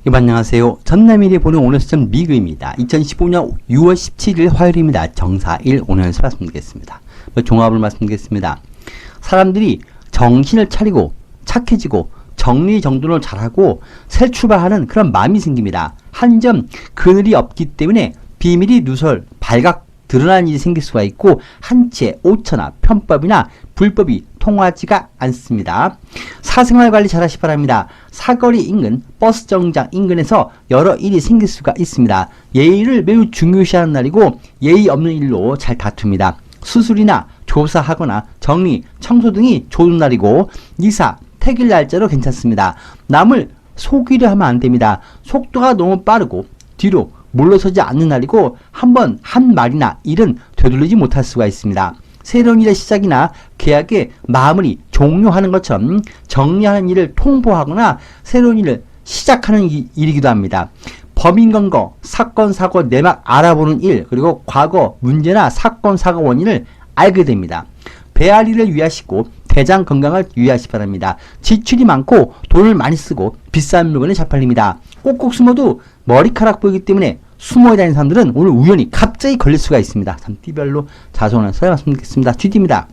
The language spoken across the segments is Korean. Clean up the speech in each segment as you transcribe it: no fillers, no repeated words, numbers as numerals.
여러분 안녕하세요. 전남일이 보는 오늘 시점 미그입니다. 2015년 6월 17일 화요일입니다. 정사일 오늘 말씀드리겠습니다. 종합을 말씀드리겠습니다. 사람들이 정신을 차리고 착해지고 정리정돈을 잘하고 새 출발하는 그런 마음이 생깁니다. 한 점 그늘이 없기 때문에 비밀이 누설 발각 드러나는 일이 생길 수가 있고 한치의 오처나 편법이나 불법이 통하지가 않습니다. 사생활 관리 잘 하시 바랍니다. 사거리 인근, 버스 정류장 인근에서 여러 일이 생길 수가 있습니다. 예의를 매우 중요시하는 날이고 예의 없는 일로 잘 다툽니다. 수술이나 조사하거나 정리, 청소 등이 좋은 날이고 이사, 퇴길 날짜로 괜찮습니다. 남을 속이려 하면 안 됩니다. 속도가 너무 빠르고 뒤로 물러서지 않는 날이고 한번 한 말이나 일은 되돌리지 못할 수가 있습니다. 새로운 일의 시작이나 계약의 마무리, 종료하는 것처럼 정리하는 일을 통보하거나 새로운 일을 시작하는 일이기도 합니다. 범인 검거, 사건, 사고 내막 알아보는 일, 그리고 과거 문제나 사건, 사고 원인을 알게 됩니다. 배앓이를 유의하시고 대장 건강을 유의하시 바랍니다. 지출이 많고 돈을 많이 쓰고 비싼 물건에 잘 팔립니다. 꼭꼭 숨어도 머리카락 보이기 때문에 숨어 다니는 사람들은 오늘 우연히 갑자기 걸릴 수가 있습니다. 참 띠별로 자손해서 말씀드리겠습니다. GD입니다.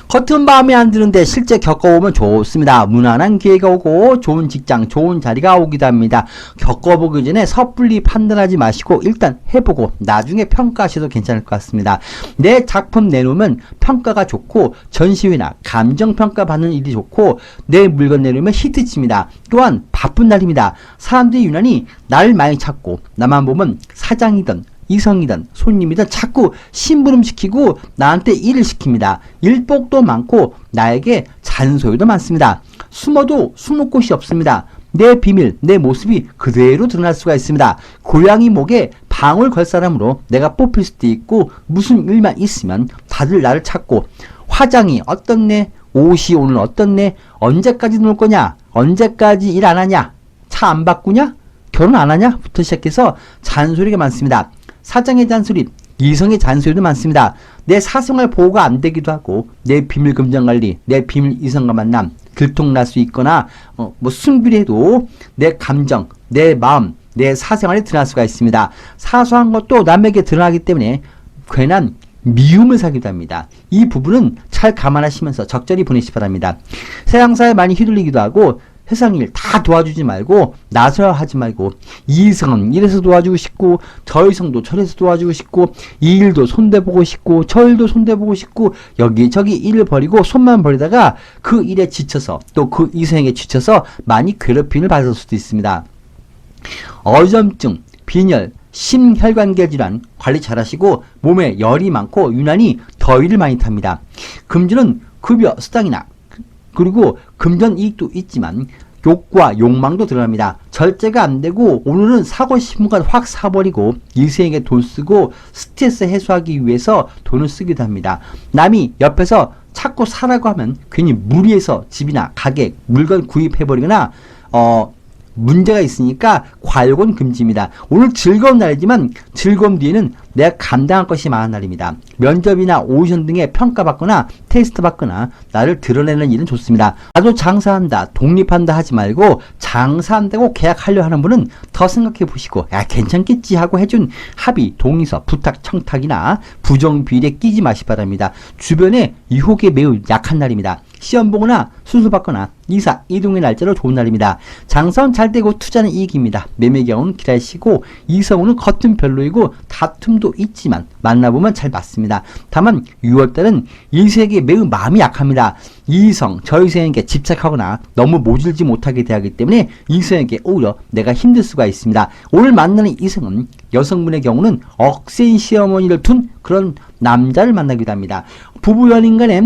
겉은 마음에 안 드는데 실제 겪어보면 좋습니다. 무난한 기회가 오고 좋은 직장, 좋은 자리가 오기도 합니다. 겪어보기 전에 섣불리 판단하지 마시고 일단 해보고 나중에 평가하셔도 괜찮을 것 같습니다. 내 작품 내놓으면 평가가 좋고 전시회나 감정평가 받는 일이 좋고 내 물건 내놓으면 히트칩니다. 또한 바쁜 날입니다. 사람들이 유난히 날 많이 찾고 나만 보면 사장이든 이성이든 손님이든 자꾸 심부름시키고 나한테 일을 시킵니다. 일복도 많고 나에게 잔소리도 많습니다. 숨어도 숨을 곳이 없습니다. 내 비밀, 내 모습이 그대로 드러날 수가 있습니다. 고양이 목에 방울 걸 사람으로 내가 뽑힐 수도 있고 무슨 일만 있으면 다들 나를 찾고 화장이 어떻네? 옷이 오늘 어떻네? 언제까지 놀 거냐? 언제까지 일 안 하냐? 차 안 바꾸냐? 결혼 안 하냐? 부터 시작해서 잔소리가 많습니다. 사장의 잔소리, 이성의 잔소리도 많습니다. 내 사생활 보호가 안 되기도 하고 내 비밀 금전 관리, 내 비밀 이성과 만남 들통날 수 있거나 숨기려도 내 감정, 내 마음, 내 사생활이 드러날 수가 있습니다. 사소한 것도 남에게 드러나기 때문에 괜한 미움을 사기도 합니다. 이 부분은 잘 감안하시면서 적절히 보내시기 바랍니다. 세상사에 많이 휘둘리기도 하고 세상 일 다 도와주지 말고 나서야 하지 말고 이 이성은 이래서 도와주고 싶고 저 이성도 저래서 도와주고 싶고 이 일도 손대보고 싶고 저 일도 손대보고 싶고 여기저기 일을 벌이고 손만 벌이다가 그 일에 지쳐서 또 그 이성에게 지쳐서 많이 괴롭힘을 받을 수도 있습니다. 어점증, 빈혈, 심혈관계 질환 관리 잘하시고 몸에 열이 많고 유난히 더위를 많이 탑니다. 금주는 급여, 수당이나 그리고 금전 이익도 있지만 욕과 욕망도 드러납니다. 절제가 안 되고 오늘은 사고 싶은 건 확 사버리고 일생에게 돈 쓰고 스트레스 해소하기 위해서 돈을 쓰기도 합니다. 남이 옆에서 자꾸 사라고 하면 괜히 무리해서 집이나 가게, 물건 구입해버리거나 문제가 있으니까 과욕은 금지입니다. 오늘 즐거운 날이지만 즐거움 뒤에는 내가 감당할 것이 많은 날입니다. 면접이나 오디션 등의 평가받거나 테스트 받거나 나를 드러내는 일은 좋습니다. 나도 장사한다, 독립한다 하지 말고 장사한다고 계약하려 하는 분은 더 생각해 보시고 야 괜찮겠지 하고 해준 합의, 동의서, 부탁, 청탁이나 부정비리에 끼지 마시 바랍니다. 주변에 유혹에 매우 약한 날입니다. 시험 보거나 수술 받거나 이사, 이동의 날짜로 좋은 날입니다. 장사는 잘 되고 투자는 이익입니다. 매매 경우는 기다리시고 이성우는 겉은 별로이고 다툼도 있지만 만나보면 잘 맞습니다. 다만 6월달은 이성에게 매우 마음이 약합니다. 이성, 저 이성에게 집착하거나 너무 모질지 못하게 대하기 때문에 이성에게 오히려 내가 힘들 수가 있습니다. 오늘 만나는 이성은 여성분의 경우는 억센 시어머니를 둔 그런 남자를 만나기도 합니다. 부부 연인 간에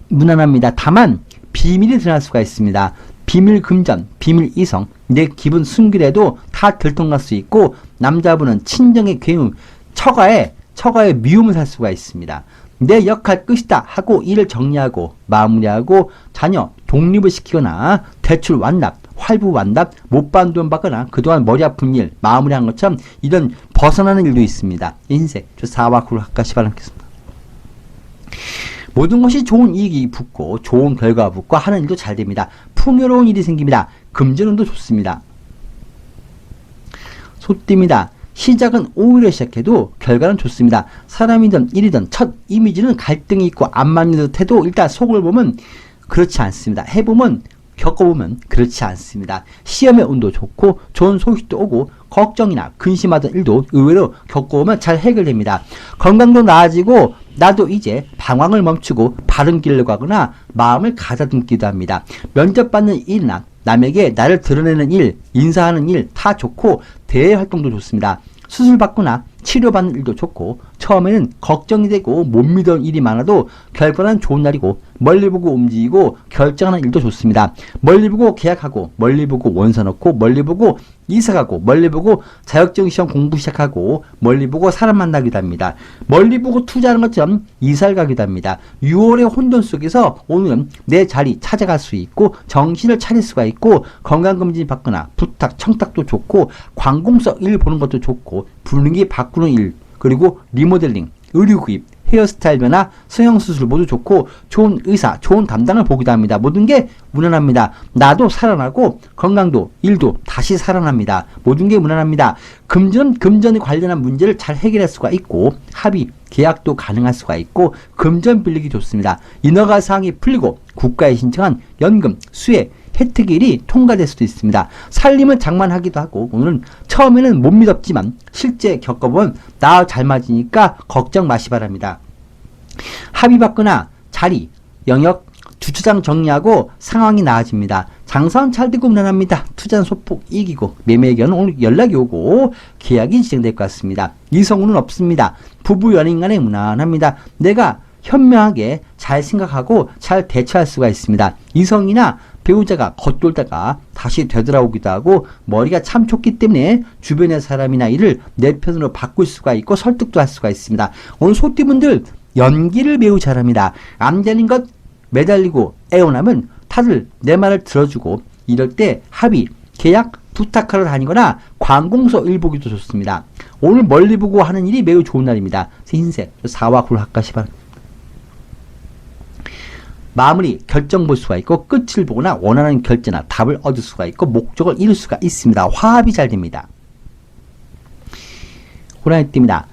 무난합니다. 다만 비밀이 드러날 수가 있습니다. 비밀 금전, 비밀 이성, 내 기분 숨기래도 다 들통날 수 있고 남자분은 친정의 괴물, 처가에 미움을 살 수가 있습니다. 내 역할 끝이다 하고 일을 정리하고 마무리하고 자녀 독립을 시키거나 대출 완납, 활부 완납, 못 받은 돈 받거나 그동안 머리 아픈 일 마무리한 것처럼 이런 벗어나는 일도 있습니다. 인생, 저 4와 9를 가시 바라겠습니다. 모든 것이 좋은 이익이 붙고 좋은 결과가 붙고 하는 일도 잘 됩니다. 풍요로운 일이 생깁니다. 금전운도 좋습니다. 소띠입니다. 시작은 오히려 시작해도 결과는 좋습니다. 사람이든 일이든 첫 이미지는 갈등이 있고 안 맞는 듯 해도 일단 속을 보면 그렇지 않습니다. 해보면 겪어보면 그렇지 않습니다. 시험의 운도 좋고 좋은 소식도 오고 걱정이나 근심하던 일도 의외로 겪어보면 잘 해결됩니다. 건강도 나아지고 나도 이제 방황을 멈추고 바른 길로 가거나 마음을 가다듬기도 합니다. 면접받는 일이나 남에게 나를 드러내는 일, 인사하는 일 다 좋고 대외 활동도 좋습니다. 수술받거나 치료받는 일도 좋고 처음에는 걱정이 되고 못 믿던 일이 많아도 결과는 좋은 날이고 멀리 보고 움직이고 결정하는 일도 좋습니다. 멀리 보고 계약하고 멀리 보고 원서 넣고 멀리 보고 이사가고 멀리 보고 자격증 시험 공부 시작하고 멀리 보고 사람 만나기도 합니다. 멀리 보고 투자하는 것처럼 이사를 가기도 합니다. 6월의 혼돈 속에서 오늘은 내 자리 찾아갈 수 있고 정신을 차릴 수가 있고 건강검진 받거나 부탁, 청탁도 좋고 관공서 일 보는 것도 좋고 분위기 바꾸는 일 그리고 리모델링, 의류 구입, 헤어스타일 변화, 성형수술 모두 좋고 좋은 의사, 좋은 담당을 보기도 합니다. 모든 게 무난합니다. 나도 살아나고 건강도 일도 다시 살아납니다. 모든 게 무난합니다. 금전에 관련한 문제를 잘 해결할 수가 있고 합의, 계약도 가능할 수가 있고 금전 빌리기 좋습니다. 인허가 사항이 풀리고 국가에 신청한 연금, 수혜, 혜택일이 통과될 수도 있습니다. 살림을 장만하기도 하고 오늘은 처음에는 못 믿었지만 실제 겪어보면 나 잘 맞으니까 걱정 마시 바랍니다. 합의받거나 자리, 영역, 주차장 정리하고 상황이 나아집니다. 장사는 잘 되고 무난합니다. 투자는 소폭 이기고 매매 의견은 오늘 연락이 오고 계약이 진행될 것 같습니다. 이성운은 없습니다. 부부 연인 간에 무난합니다. 내가 현명하게 잘 생각하고 잘 대처할 수가 있습니다. 이성이나 배우자가 겉돌다가 다시 되돌아오기도 하고 머리가 참 좋기 때문에 주변의 사람이나 일을 내 편으로 바꿀 수가 있고 설득도 할 수가 있습니다. 오늘 소띠분들 연기를 매우 잘합니다. 암달린 것 매달리고 애원하면 다들 내 말을 들어주고 이럴 때 합의, 계약, 부탁하러 다니거나 관공서 일 보기도 좋습니다. 오늘 멀리 보고 하는 일이 매우 좋은 날입니다. 흰색, 4와 9를 합가시 바랍니다. 마무리, 결정 볼 수가 있고 끝을 보거나 원하는 결제나 답을 얻을 수가 있고 목적을 이룰 수가 있습니다. 화합이 잘 됩니다. 호랑이띠입니다.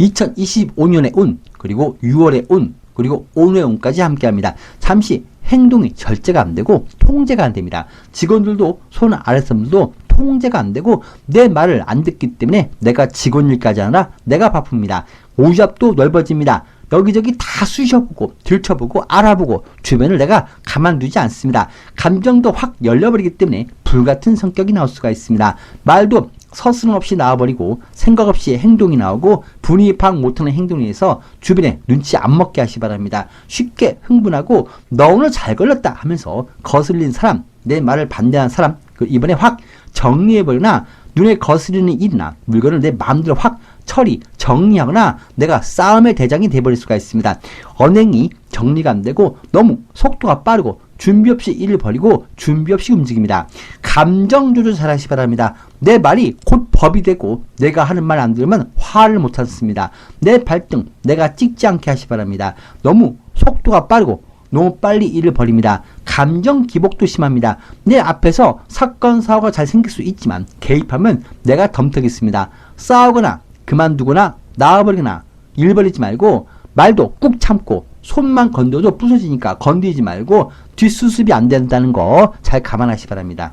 2025년의 운, 그리고 6월의 운, 그리고 오늘의 운까지 함께합니다. 잠시 행동이 절제가 안 되고 통제가 안 됩니다. 직원들도 손 아랫사람들도 통제가 안 되고 내 말을 안 듣기 때문에 내가 직원 일까지 하느라 내가 바쁩니다. 오잡도 넓어집니다. 여기저기 다 쑤셔보고 들춰보고 알아보고 주변을 내가 가만두지 않습니다. 감정도 확 열려버리기 때문에 불같은 성격이 나올 수가 있습니다. 말도 서슴 없이 나와버리고 생각 없이 행동이 나오고 분위기 파악 못하는 행동에 의해서 주변에 눈치 안 먹게 하시 바랍니다. 쉽게 흥분하고 너 오늘 잘 걸렸다 하면서 거슬린 사람, 내 말을 반대하는 사람 이번에 확 정리해버리거나 눈에 거스르는 일이나 물건을 내 마음대로 확 처리, 정리하거나 내가 싸움의 대장이 돼버릴 수가 있습니다. 언행이 정리가 안 되고 너무 속도가 빠르고 준비 없이 일을 벌이고 준비 없이 움직입니다. 감정 조절 잘 하시 바랍니다. 내 말이 곧 법이 되고 내가 하는 말 안 들으면 화를 못 참습니다. 내 발등 내가 찍지 않게 하시 바랍니다. 너무 속도가 빠르고 너무 빨리 일을 벌입니다. 감정 기복도 심합니다. 내 앞에서 사건 사고가 잘 생길 수 있지만 개입하면 내가 덤터겠습니다. 싸우거나 그만두거나 나와버리거나 일 벌이지 말고 말도 꾹 참고 손만 건드려도 부서지니까 건드리지 말고 뒷수습이 안 된다는 거 잘 감안하시 바랍니다.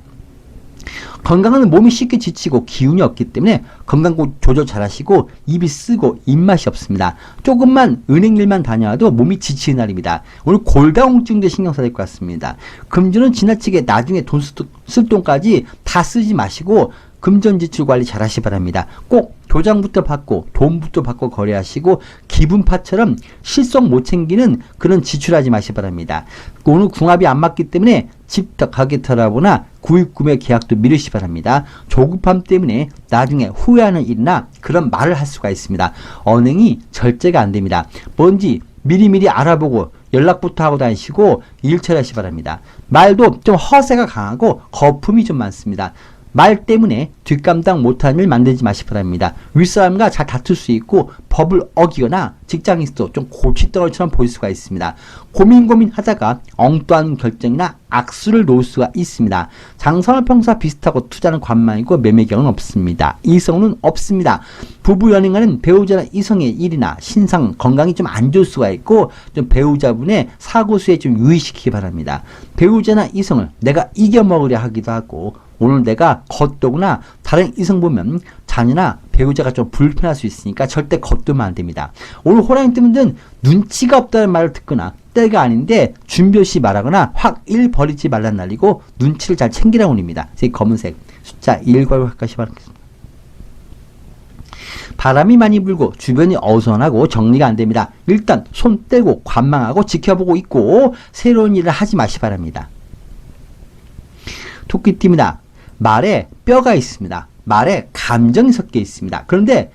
건강은 몸이 쉽게 지치고 기운이 없기 때문에 건강 조절 잘 하시고 입이 쓰고 입맛이 없습니다. 조금만 은행 일만 다녀와도 몸이 지치는 날입니다. 오늘 골다공증도 신경 써야 될 것 같습니다. 금전은 지나치게 나중에 돈 쓸 돈까지 다 쓰지 마시고 금전 지출 관리 잘 하시 바랍니다. 꼭 도장부터 받고 돈부터 받고 거래하시고 기분파처럼 실속 못 챙기는 그런 지출하지 마시 바랍니다. 오늘 궁합이 안 맞기 때문에 집 가게 털어보나 구입 구매 계약도 미루시 바랍니다. 조급함 때문에 나중에 후회하는 일이나 그런 말을 할 수가 있습니다. 언행이 절제가 안 됩니다. 뭔지 미리미리 알아보고 연락부터 하고 다니시고 일 처리하시 바랍니다. 말도 좀 허세가 강하고 거품이 좀 많습니다. 말 때문에 뒷감당 못하는 일 만들지 마시기 바랍니다. 윗사람과 잘 다툴 수 있고 법을 어기거나 직장에서도 좀 골칫덩어리처럼 보일 수가 있습니다. 고민하다가 엉뚱한 결정이나 악수를 놓을 수가 있습니다. 장성을 평소와 비슷하고 투자는 관망이고 매매경은 없습니다. 이성은 없습니다. 부부 연인과는 배우자나 이성의 일이나 신상, 건강이 좀 안 좋을 수가 있고 좀 배우자분의 사고수에 좀 유의시키기 바랍니다. 배우자나 이성을 내가 이겨먹으려 하기도 하고 오늘 내가 겉도구나 다른 이성 보면 자녀나 배우자가 좀 불편할 수 있으니까 절대 겉도면 안 됩니다. 오늘 호랑이 때문에 눈치가 없다는 말을 듣거나 때가 아닌데 준비 없이 말하거나 확 일 버리지 말란 날이고 눈치를 잘 챙기라고 합니다. 검은색 숫자 1과 가시 바랍니다. 바람이 많이 불고 주변이 어수선하고 정리가 안 됩니다. 일단 손 떼고 관망하고 지켜보고 있고 새로운 일을 하지 마시 바랍니다. 토끼띠입니다. 말에 뼈가 있습니다. 말에 감정이 섞여 있습니다. 그런데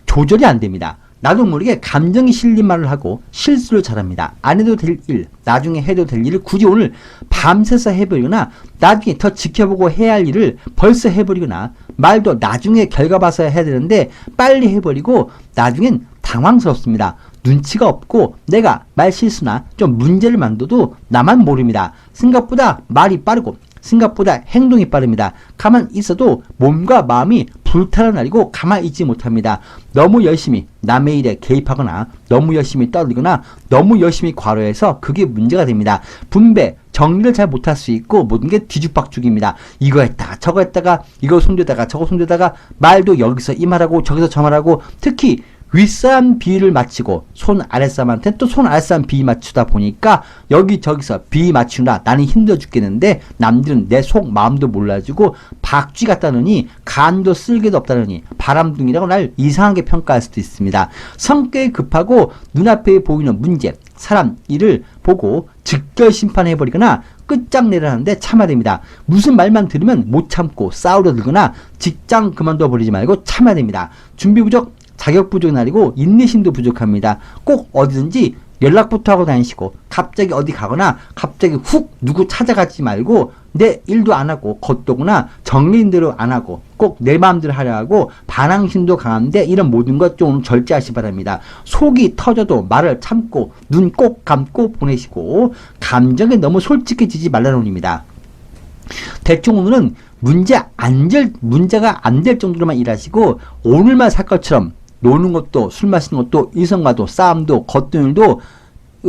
조절이 안 됩니다. 나도 모르게 감정이 실린 말을 하고 실수를 잘합니다. 안 해도 될 일, 나중에 해도 될 일을 굳이 오늘 밤새서 해버리거나 나중에 더 지켜보고 해야 할 일을 벌써 해버리거나 말도 나중에 결과 봐서 해야 되는데 빨리 해버리고 나중엔 당황스럽습니다. 눈치가 없고 내가 말 실수나 좀 문제를 만들어도 나만 모릅니다. 생각보다 말이 빠르고 생각보다 행동이 빠릅니다. 가만 있어도 몸과 마음이 불타는 날이고 가만히 있지 못합니다. 너무 열심히 남의 일에 개입하거나 너무 열심히 떠들거나 너무 열심히 과로해서 그게 문제가 됩니다. 분배, 정리를 잘 못할 수 있고 모든 게 뒤죽박죽입니다. 이거 했다가 저거 했다가 이거 손대다가 저거 손대다가 말도 여기서 이 말하고 저기서 저 말하고 특히 윗사람 비위를 맞추고 손 아랫사람한테 또 손 아랫사람 비위 맞추다 보니까 여기저기서 비위 맞추느라 나는 힘들어 죽겠는데 남들은 내 속 마음도 몰라주고 박쥐 같다느니 간도 쓸개도 없다느니 바람둥이라고 날 이상하게 평가할 수도 있습니다. 성격이 급하고 눈앞에 보이는 문제, 사람, 일을 보고 즉결 심판해버리거나 끝장내려하는데 참아야 됩니다. 무슨 말만 들으면 못 참고 싸우려 들거나 직장 그만둬 버리지 말고 참아야 됩니다. 준비 부족, 자격 부족이 날이고 인내심도 부족합니다. 꼭 어디든지 연락부터 하고 다니시고 갑자기 어디 가거나 갑자기 훅 누구 찾아가지 말고 내 일도 안 하고 겉도구나 정리인 대로 안 하고 꼭 내 마음대로 하려 하고 반항심도 강한데 이런 모든 것 좀 절제하시 바랍니다. 속이 터져도 말을 참고 눈 꼭 감고 보내시고 감정에 너무 솔직해지지 말라는 의미입니다. 대충 오늘은 문제가 안 될 정도로만 일하시고 오늘만 살 것처럼 노는 것도 술 마시는 것도 이성과도 싸움도 겉돈일도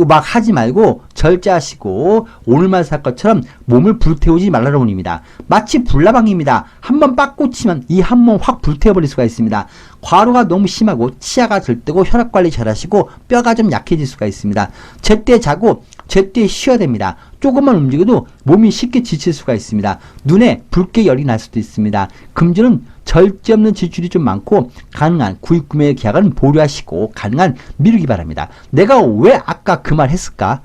막 하지 말고 절제하시고 오늘만 살 것처럼 몸을 불태우지 말라는 의미입니다. 마치 불나방입니다. 한번 빡 꽂히면 이 한 몸 확 불태워버릴 수가 있습니다. 과로가 너무 심하고 치아가 들뜨고 혈압관리 잘하시고 뼈가 좀 약해질 수가 있습니다. 제때 자고 제때 쉬어야 됩니다. 조금만 움직여도 몸이 쉽게 지칠 수가 있습니다. 눈에 붉게 열이 날 수도 있습니다. 금주는 절제 없는 지출이 좀 많고 가능한 구입 구매 계약은 보류하시고 가능한 미루기 바랍니다. 내가 왜 아까 그 말 했을까?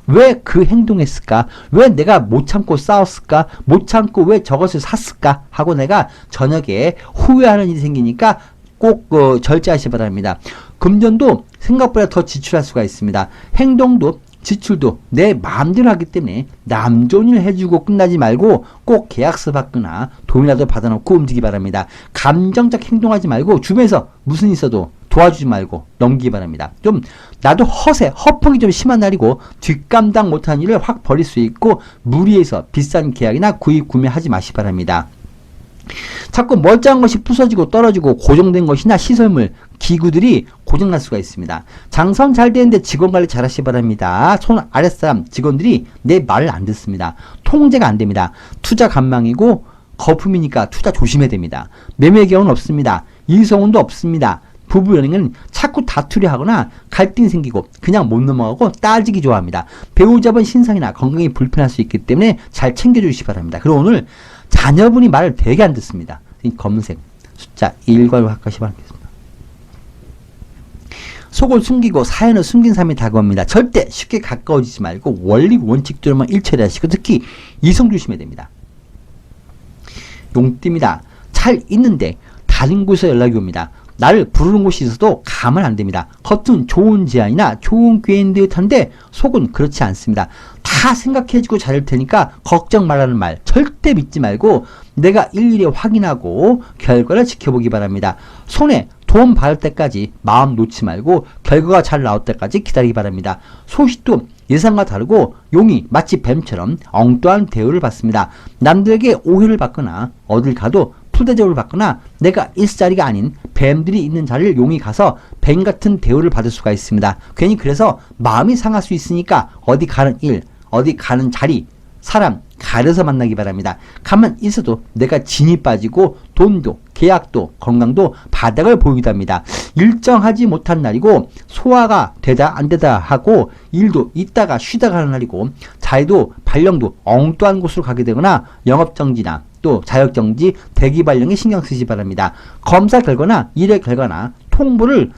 왜 그 행동했을까? 왜 내가 못 참고 싸웠을까? 못 참고 왜 저것을 샀을까? 하고 내가 저녁에 후회하는 일이 생기니까 꼭 절제하시기 바랍니다. 금전도 생각보다 더 지출할 수가 있습니다. 행동도 지출도 내 마음대로 하기 때문에 남 좋은 일 해주고 끝나지 말고 꼭 계약서 받거나 돈이라도 받아놓고 움직이기 바랍니다. 감정적 행동하지 말고 주변에서 무슨 일 있어도 도와주지 말고 넘기기 바랍니다. 좀 나도 허풍이 좀 심한 날이고 뒷감당 못하는 일을 확 버릴 수 있고 무리해서 비싼 계약이나 구입 구매하지 마시기 바랍니다. 자꾸 멀쩡한 것이 부서지고 떨어지고 고정된 것이나 시설물, 기구들이 고장날 수가 있습니다. 장사는 잘 되는데 직원 관리 잘 하시기 바랍니다. 손 아랫사람 직원들이 내 말을 안 듣습니다. 통제가 안 됩니다. 투자 간망이고 거품이니까 투자 조심해야 됩니다. 매매 경우는 없습니다. 이성운도 없습니다. 부부 연인은 자꾸 다투려 하거나 갈등이 생기고 그냥 못 넘어가고 따지기 좋아합니다. 배우자분 신상이나 건강이 불편할 수 있기 때문에 잘 챙겨주시기 바랍니다. 그리고 오늘 자녀분이 말을 되게 안 듣습니다. 검은색 숫자 1과 가시 바랍니다. 속을 숨기고 사연을 숨긴 사람이 다가옵니다. 절대 쉽게 가까워지지 말고 원리 원칙대로만 일처리 하시고 특히 이성 조심해야 됩니다. 용띠입니다. 잘 있는데 다른 곳에서 연락이 옵니다. 나를 부르는 곳이 있어도 가면 안 됩니다. 겉은 좋은 제안이나 좋은 기회인 듯한데 속은 그렇지 않습니다. 다 생각해주고 잘할 테니까 걱정 말라는 말 절대 믿지 말고 내가 일일이 확인하고 결과를 지켜보기 바랍니다. 손에 돈 받을 때까지 마음 놓지 말고 결과가 잘 나올 때까지 기다리기 바랍니다. 소식도 예상과 다르고 용이 마치 뱀처럼 엉뚱한 대우를 받습니다. 남들에게 오해를 받거나 어딜 가도 푸대접을 받거나 내가 있을 자리가 아닌 뱀들이 있는 자리를 용이 가서 뱀 같은 대우를 받을 수가 있습니다. 괜히 그래서 마음이 상할 수 있으니까 어디 가는 일, 어디 가는 자리, 사람 가려서 만나기 바랍니다. 가만 있어도 내가 진이 빠지고 돈도 계약도 건강도 바닥을 보이기도 합니다. 일정하지 못한 날이고 소화가 되다 안 되다 하고 일도 있다가 쉬다가 하는 날이고 자리도 발령도 엉뚱한 곳으로 가게 되거나 영업정지나 또 자격정지 대기 발령에 신경 쓰시기 바랍니다. 검사 결과나 일의 결과나 통보를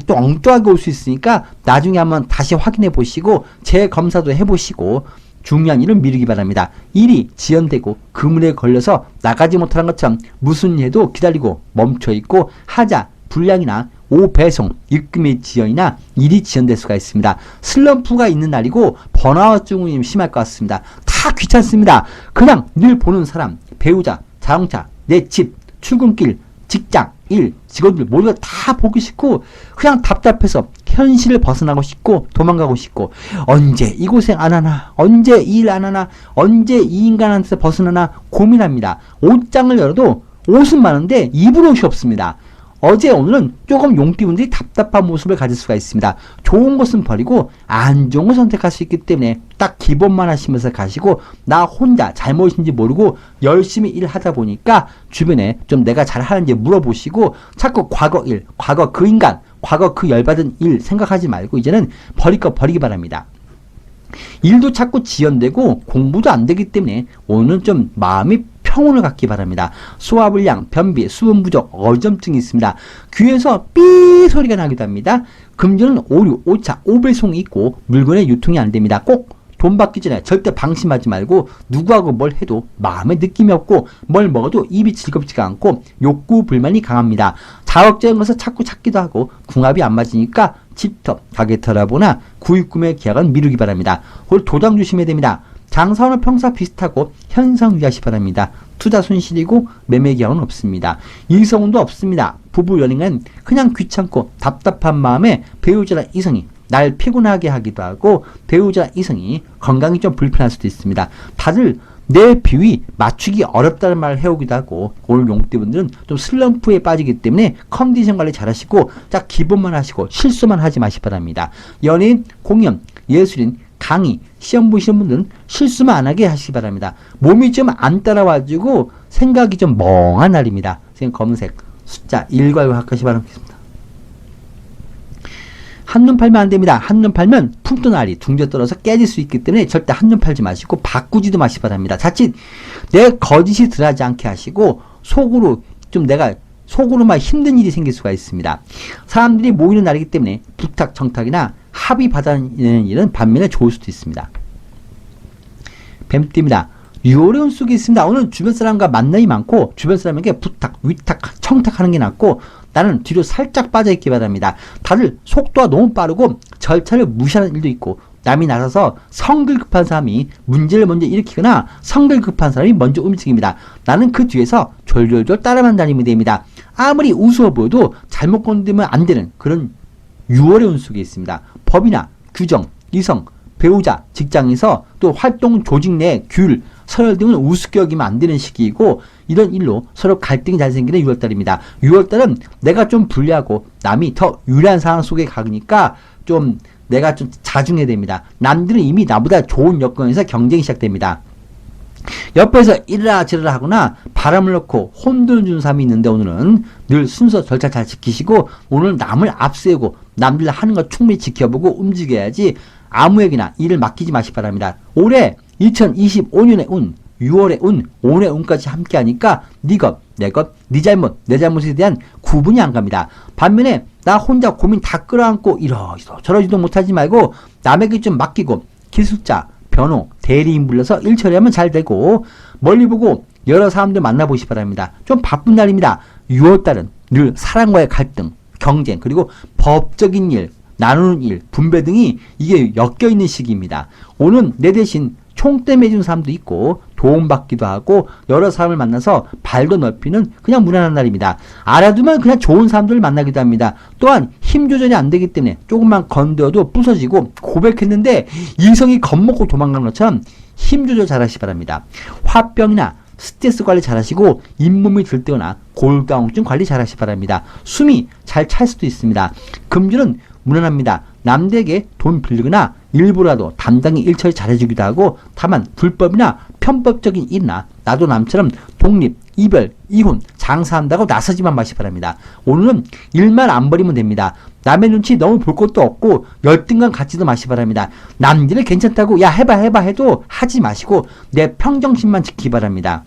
또 엉뚱하게 올 수 있으니까 나중에 한번 다시 확인해 보시고 재검사도 해보시고 중요한 일은 미루기 바랍니다. 일이 지연되고 그물에 걸려서 나가지 못하는 것처럼 무슨 일도 기다리고 멈춰있고 하자 불량이나 오배송, 입금의 지연이나 일이 지연될 수가 있습니다. 슬럼프가 있는 날이고 번아웃 증후이 심할 것 같습니다. 다 귀찮습니다. 그냥 늘 보는 사람, 배우자, 자동차, 내 집, 출근길, 직장, 일, 직원들 모두가 다 보기 싫고 그냥 답답해서 현실을 벗어나고 싶고 도망가고 싶고 언제 이 고생 안 하나, 언제 이 일 안 하나, 언제 이 인간한테서 벗어나나 고민합니다. 옷장을 열어도 옷은 많은데 입을 옷이 없습니다. 어제 오늘은 조금 용띠분들이 답답한 모습을 가질 수가 있습니다. 좋은 것은 버리고 안 좋은 걸 선택할 수 있기 때문에 딱 기본만 하시면서 가시고 나 혼자 잘못인지 모르고 열심히 일하다 보니까 주변에 좀 내가 잘하는지 물어보시고 자꾸 과거 일, 과거 그 인간, 과거 그 열받은 일 생각하지 말고 이제는 버릴 거 버리기 바랍니다. 일도 자꾸 지연되고 공부도 안 되기 때문에 오늘은 좀 마음이 평온을 갖기 바랍니다. 소화불량, 변비, 수분 부족, 어지럼증이 있습니다. 귀에서 삐 소리가 나기도 합니다. 금전은 오류, 오차, 오배송이 있고 물건의 유통이 안 됩니다. 꼭 돈 받기 전에 절대 방심하지 말고 누구하고 뭘 해도 마음에 느낌이 없고 뭘 먹어도 입이 즐겁지가 않고 욕구 불만이 강합니다. 자극적인 것을 자꾸 찾기도 하고 궁합이 안 맞으니까 집터, 가게 털어보나 구입구매 계약은 미루기 바랍니다. 오늘 도장 조심해야 됩니다. 장사원은 평사 비슷하고 현상 유의하시 바랍니다. 투자 손실이고 매매 계약은 없습니다. 일성운도 없습니다. 부부 연인은 그냥 귀찮고 답답한 마음에 배우자나 이성이 날 피곤하게 하기도 하고 배우자 이성이 건강이 좀 불편할 수도 있습니다. 다들 내 비위 맞추기 어렵다는 말을 해오기도 하고 오늘 용띠분들은 좀 슬럼프에 빠지기 때문에 컨디션 관리 잘 하시고 딱 기본만 하시고 실수만 하지 마시 바랍니다. 연예인, 공연, 예술인, 강의, 시험 보시는 분들은 실수만 안 하게 하시기 바랍니다. 몸이 좀 안 따라와가지고 생각이 좀 멍한 날입니다. 검은색 숫자 1과 합하시 바랍니다. 한눈 팔면 안 됩니다. 한눈 팔면 품돈 알이 둥져 떨어져 깨질 수 있기 때문에 절대 한눈 팔지 마시고 바꾸지도 마시 바랍니다. 자칫 내 거짓이 드러나지 않게 하시고 속으로 좀 내가 속으로만 힘든 일이 생길 수가 있습니다. 사람들이 모이는 날이기 때문에 부탁, 정탁이나 합의 받아내는 일은 반면에 좋을 수도 있습니다. 뱀띠입니다. 6월의 운속이 있습니다. 오늘 주변 사람과 만남이 많고 주변 사람에게 부탁, 위탁, 청탁하는 게 낫고 나는 뒤로 살짝 빠져있기 바랍니다. 다들 속도가 너무 빠르고 절차를 무시하는 일도 있고 남이 나서서 성질급한 사람이 문제를 먼저 일으키거나 성질급한 사람이 먼저 움직입니다. 나는 그 뒤에서 졸졸졸 따라만 다니면 됩니다. 아무리 우스워 보여도 잘못 건드리면 안 되는 그런 6월의 운속이 있습니다. 법이나 규정, 이성, 배우자, 직장에서 또 활동 조직 내 규율, 서열 등은 우습게 여기면 안 되는 시기이고 이런 일로 서로 갈등이 잘 생기는 6월달입니다. 6월달은 내가 좀 불리하고 남이 더 유리한 상황 속에 가니까 좀 내가 좀 자중해야 됩니다. 남들은 이미 나보다 좋은 여건에서 경쟁이 시작됩니다. 옆에서 이래라 저래라 하거나 바람을 넣고 혼돈을 주는 사람이 있는데 오늘은 늘 순서 절차 잘 지키시고 오늘 남을 앞세우고 남들 하는 거 충분히 지켜보고 움직여야지 아무에게나 일을 맡기지 마시기 바랍니다. 올해 2025년의 운, 6월의 운, 올해의 운까지 함께 하니까 네 것, 내 것, 네 잘못, 내 잘못에 대한 구분이 안 갑니다. 반면에 나 혼자 고민 다 끌어안고 이러지도 저러지도 못하지 말고 남에게 좀 맡기고 기술자, 변호, 대리인 불러서 일 처리하면 잘 되고 멀리 보고 여러 사람들 만나보시기 바랍니다. 좀 바쁜 날입니다. 6월달은 늘 사람과의 갈등, 경쟁, 그리고 법적인 일, 나누는 일, 분배 등이 이게 엮여있는 시기입니다. 오는 내 대신 총대 매준 사람도 있고 도움받기도 하고 여러 사람을 만나서 발도 넓히는 그냥 무난한 날입니다. 알아두면 그냥 좋은 사람들을 만나기도 합니다. 또한 힘 조절이 안 되기 때문에 조금만 건드려도 부서지고 고백했는데 이성이 겁먹고 도망가는 것처럼 힘 조절 잘 하시기 바랍니다. 화병이나 스트레스 관리 잘 하시고 잇몸이 들뜨거나 골다공증 관리 잘 하시기 바랍니다. 숨이 잘 찰 수도 있습니다. 금주는 무난합니다. 남들에게 돈 빌리거나 일부라도 담당이 일처리 잘해주기도 하고 다만 불법이나 편법적인 일이나 나도 남처럼 독립, 이별, 이혼, 장사한다고 나서지만 마시기 바랍니다. 오늘은 일만 안 버리면 됩니다. 남의 눈치 너무 볼 것도 없고 열등감 갖지도 마시기 바랍니다. 남들은 괜찮다고 야 해봐 해도 하지 마시고 내 평정심만 지키기 바랍니다.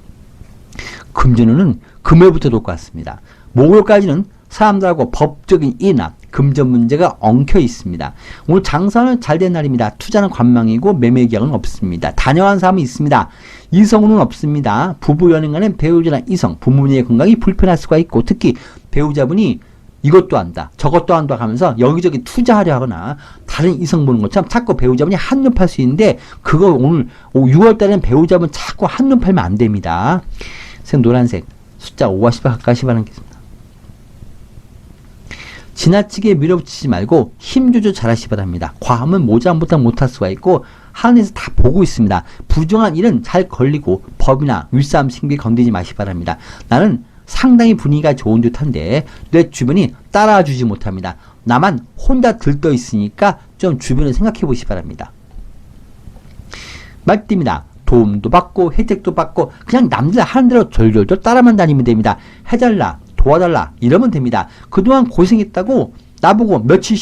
금전운은 금요일부터 놓고 왔습니다. 목요일까지는 사람들하고 법적인 일이나 금전 문제가 엉켜 있습니다. 오늘 장사는 잘 된 날입니다. 투자는 관망이고 매매 계약은 없습니다. 다녀간 사람은 있습니다. 이성운은 없습니다. 부부 연인 간의 배우자나 이성, 부모님의 건강이 불편할 수가 있고 특히 배우자분이 이것도 한다, 저것도 한다 하면서 여기저기 투자하려 하거나 다른 이성 보는 것처럼 자꾸 배우자분이 한눈 팔 수 있는데 그거 오늘 6월달에는 배우자분 자꾸 한눈 팔면 안 됩니다. 노란색 숫자 5하시바 가까이 바라겠습니다. 지나치게 밀어붙이지 말고 힘 조절 잘 하시기 바랍니다. 과하면 모자보다 못할 수가 있고 하늘에서 다 보고 있습니다. 부정한 일은 잘 걸리고 법이나 윗사람 신비 건드리지 마시기 바랍니다. 나는 상당히 분위기가 좋은 듯한데 내 주변이 따라와 주지 못합니다. 나만 혼자 들떠 있으니까 좀 주변을 생각해 보시기 바랍니다. 말띠입니다. 도움도 받고 혜택도 받고 그냥 남들 하는 대로 졸졸졸 따라만 다니면 됩니다. 해달라, 도와달라 이러면 됩니다. 그동안 고생했다고 나보고 며칠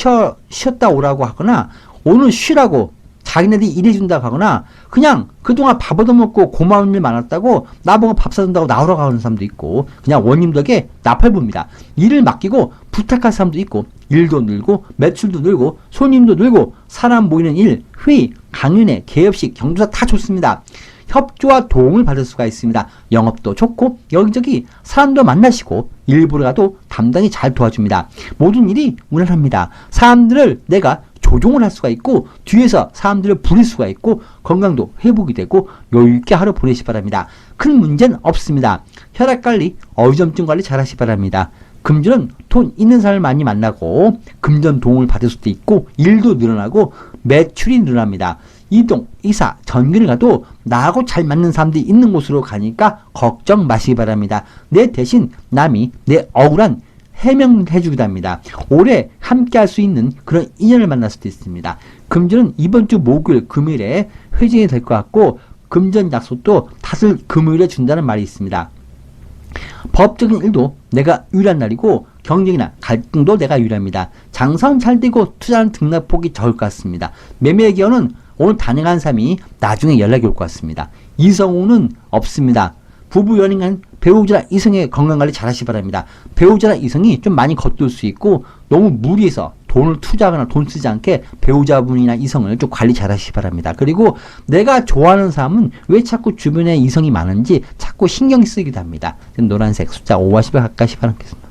쉬었다 오라고 하거나 오늘 쉬라고 자기네들이 일해준다고 하거나 그냥 그동안 밥 얻어먹고 고마운 일 많았다고 나보고 밥 사준다고 나오라고 하는 사람도 있고 그냥 원님 덕에 나팔부입니다. 일을 맡기고 부탁할 사람도 있고 일도 늘고 매출도 늘고 손님도 늘고 사람 모이는 일, 회의, 강연회, 개업식, 경조사 다 좋습니다. 협조와 도움을 받을 수가 있습니다. 영업도 좋고 여기저기 사람도 만나시고 일부라도 담당이 잘 도와줍니다. 모든 일이 무난합니다. 사람들을 내가 조종을 할 수가 있고 뒤에서 사람들을 부릴 수가 있고 건강도 회복이 되고 여유있게 하루 보내시기 바랍니다. 큰 문제는 없습니다. 혈압관리, 어지럼증 관리 잘 하시기 바랍니다. 금주는 돈 있는 사람을 많이 만나고 금전 도움을 받을 수도 있고 일도 늘어나고 매출이 늘어납니다. 이동, 이사, 전근을 가도 나하고 잘 맞는 사람들이 있는 곳으로 가니까 걱정 마시기 바랍니다. 내 대신 남이 내 억울한 해명해주기도 합니다. 오래 함께 할 수 있는 그런 인연을 만날 수도 있습니다. 금전은 이번 주 목요일, 금요일에 회진이 될 것 같고 금전 약속도 탓을 금요일에 준다는 말이 있습니다. 법적인 일도 내가 유리한 날이고 경쟁이나 갈등도 내가 유리합니다. 장사는 잘 되고 투자는 등락폭이 적을 것 같습니다. 매매 기여는 오늘 단행한 사람이 나중에 연락이 올 것 같습니다. 이성우는 없습니다. 부부 연인 간 배우자나 이성의 건강관리 잘 하시기 바랍니다. 배우자나 이성이 좀 많이 겉돌 수 있고 너무 무리해서 돈을 투자하거나 돈 쓰지 않게 배우자분이나 이성을 좀 관리 잘 하시기 바랍니다. 그리고 내가 좋아하는 사람은 왜 자꾸 주변에 이성이 많은지 자꾸 신경 쓰기도 합니다. 노란색 숫자 5하시바 가까이 바라겠습니다.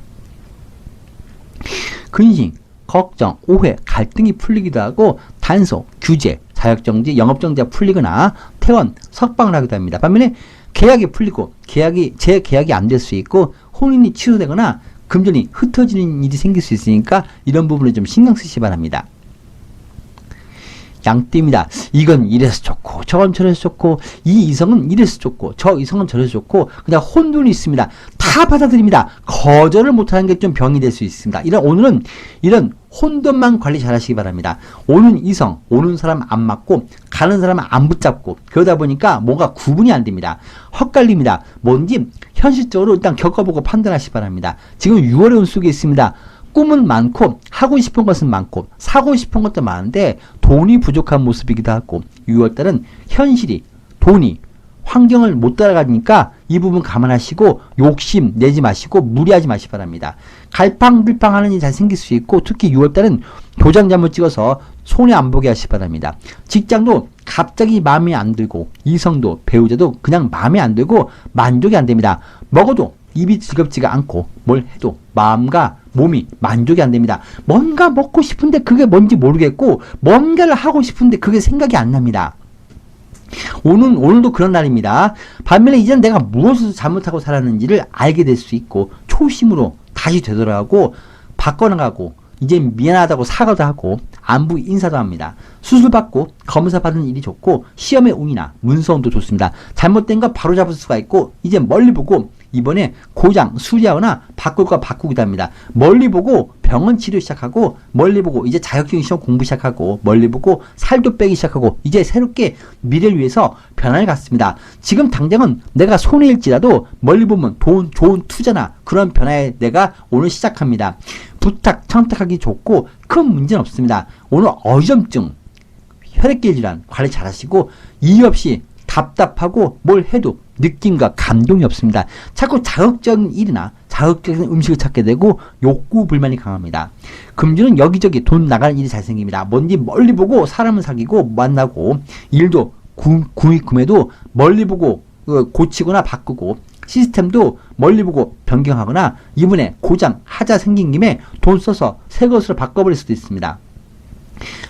근심, 걱정, 오해, 갈등이 풀리기도 하고 단속, 규제, 자격정지, 영업정지가 풀리거나 퇴원, 석방을 하기도 합니다. 반면에 계약이 풀리고 재계약이 안 될 수 있고 혼인이 취소되거나 금전이 흩어지는 일이 생길 수 있으니까 이런 부분에 좀 신경 쓰시기 바랍니다. 양띠입니다. 이건 이래서 좋고 저건 저래서 좋고 이 이성은 이래서 좋고 저 이성은 저래서 좋고 그냥 혼돈이 있습니다. 다 받아들입니다. 거절을 못하는 게 좀 병이 될 수 있습니다. 오늘은 이런 혼돈만 관리 잘 하시기 바랍니다. 오는 이성, 오는 사람 안 맞고 가는 사람 안 붙잡고 그러다 보니까 뭔가 구분이 안 됩니다. 헛갈립니다. 뭔지 현실적으로 일단 겪어보고 판단하시기 바랍니다. 지금 6월의 운 속에 있습니다. 꿈은 많고 하고 싶은 것은 많고 사고 싶은 것도 많은데 돈이 부족한 모습이기도 하고 6월달은 현실이 돈이 환경을 못 따라가니까 이 부분 감안하시고 욕심 내지 마시고 무리하지 마시기 바랍니다. 갈팡질팡 하는 일이 잘 생길 수 있고 특히 6월달은 도장 잘못 찍어서 손해 안 보게 하시기 바랍니다. 직장도 갑자기 마음에 안 들고 이성도 배우자도 그냥 마음에 안 들고 만족이 안 됩니다. 먹어도 입이 즐겁지가 않고 뭘 해도 마음과 몸이 만족이 안 됩니다. 뭔가 먹고 싶은데 그게 뭔지 모르겠고 뭔가를 하고 싶은데 그게 생각이 안 납니다. 오늘도 그런 날입니다. 반면에 이제는 내가 무엇을 잘못하고 살았는지를 알게 될 수 있고 초심으로 다시 되돌아가고 바꿔나가고 이제 미안하다고 사과도 하고 안부 인사도 합니다. 수술받고 검사 받는 일이 좋고 시험의 운이나 문서운도 좋습니다. 잘못된 거 바로 잡을 수가 있고 이제 멀리 보고 이번에 고장 수리하거나 바꿀 거 바꾸기도 합니다. 멀리 보고 병원 치료 시작하고 멀리 보고 이제 자격증 시험 공부 시작하고 멀리 보고 살도 빼기 시작하고 이제 새롭게 미래를 위해서 변화를 갖습니다. 지금 당장은 내가 손해일지라도 멀리 보면 좋은 투자나 그런 변화에 내가 오늘 시작합니다. 부탁 청탁하기 좋고 큰 문제는 없습니다. 오늘 어지럼증 혈액계 질환 관리 잘 하시고 이유 없이 답답하고 뭘 해도 느낌과 감동이 없습니다. 자꾸 자극적인 일이나 자극적인 음식을 찾게 되고 욕구 불만이 강합니다. 금주는 여기저기 돈 나가는 일이 잘 생깁니다. 뭔지 멀리 보고 사람을 사귀고 만나고 일도 구매도 멀리 보고 고치거나 바꾸고 시스템도 멀리 보고 변경하거나 이번에 고장 하자 생긴 김에 돈 써서 새 것으로 바꿔버릴 수도 있습니다.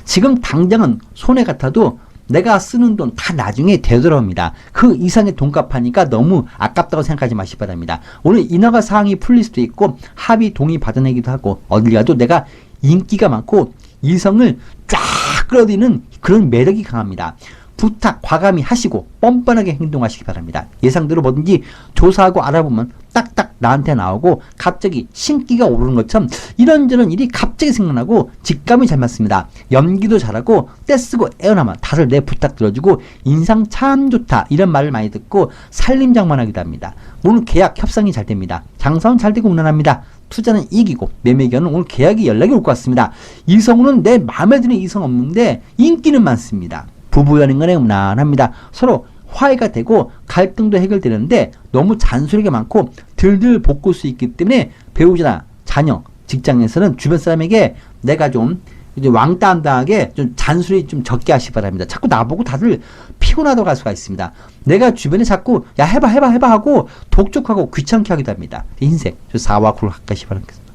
지금 당장은 손해 같아도 내가 쓰는 돈 다 나중에 되돌아옵니다. 그 이상의 돈값 하니까 너무 아깝다고 생각하지 마시기 바랍니다. 오늘 인허가 사항이 풀릴 수도 있고 합의 동의 받아내기도 하고 어딜 가도 내가 인기가 많고 이성을 쫙 끌어들이는 그런 매력이 강합니다. 부탁 과감히 하시고 뻔뻔하게 행동하시기 바랍니다. 예상대로 뭐든지 조사하고 알아보면 딱딱 나한테 나오고 갑자기 신기가 오르는 것처럼 이런저런 일이 갑자기 생각나고 직감이 잘 맞습니다. 연기도 잘하고 떼쓰고 애어나면 다들 내 부탁 들어주고 인상 참 좋다 이런 말을 많이 듣고 살림장만하기도 합니다. 오늘 계약 협상이 잘 됩니다. 장사는 잘 되고 무난합니다. 투자는 이기고 매매견은 오늘 계약이 연락이 올 것 같습니다. 이성우는 내 마음에 드는 이성 없는데 인기는 많습니다. 부부연인간에 무난합니다. 서로 화해가 되고 갈등도 해결되는데 너무 잔소리가 많고 들들 볶을 수 있기 때문에 배우자나 자녀, 직장에서는 주변 사람에게 내가 좀 이제 왕따 안 당하게 좀 잔소리 좀 적게 하시기 바랍니다. 자꾸 나보고 다들 피곤하다고 할 수가 있습니다. 내가 주변에 자꾸 야 해봐 하고 독촉하고 귀찮게 하기도 합니다. 흰색 4와 9를 가까이 바라겠습니다.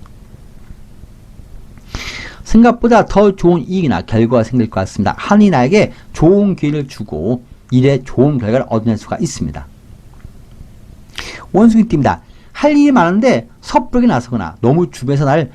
생각보다 더 좋은 이익이나 결과가 생길 것 같습니다. 하늘이 나에게 좋은 기회를 주고 일에 좋은 결과를 얻어낼 수가 있습니다. 원숭이띠입니다. 할 일이 많은데 섣부르게 나서거나 너무 주변에서 날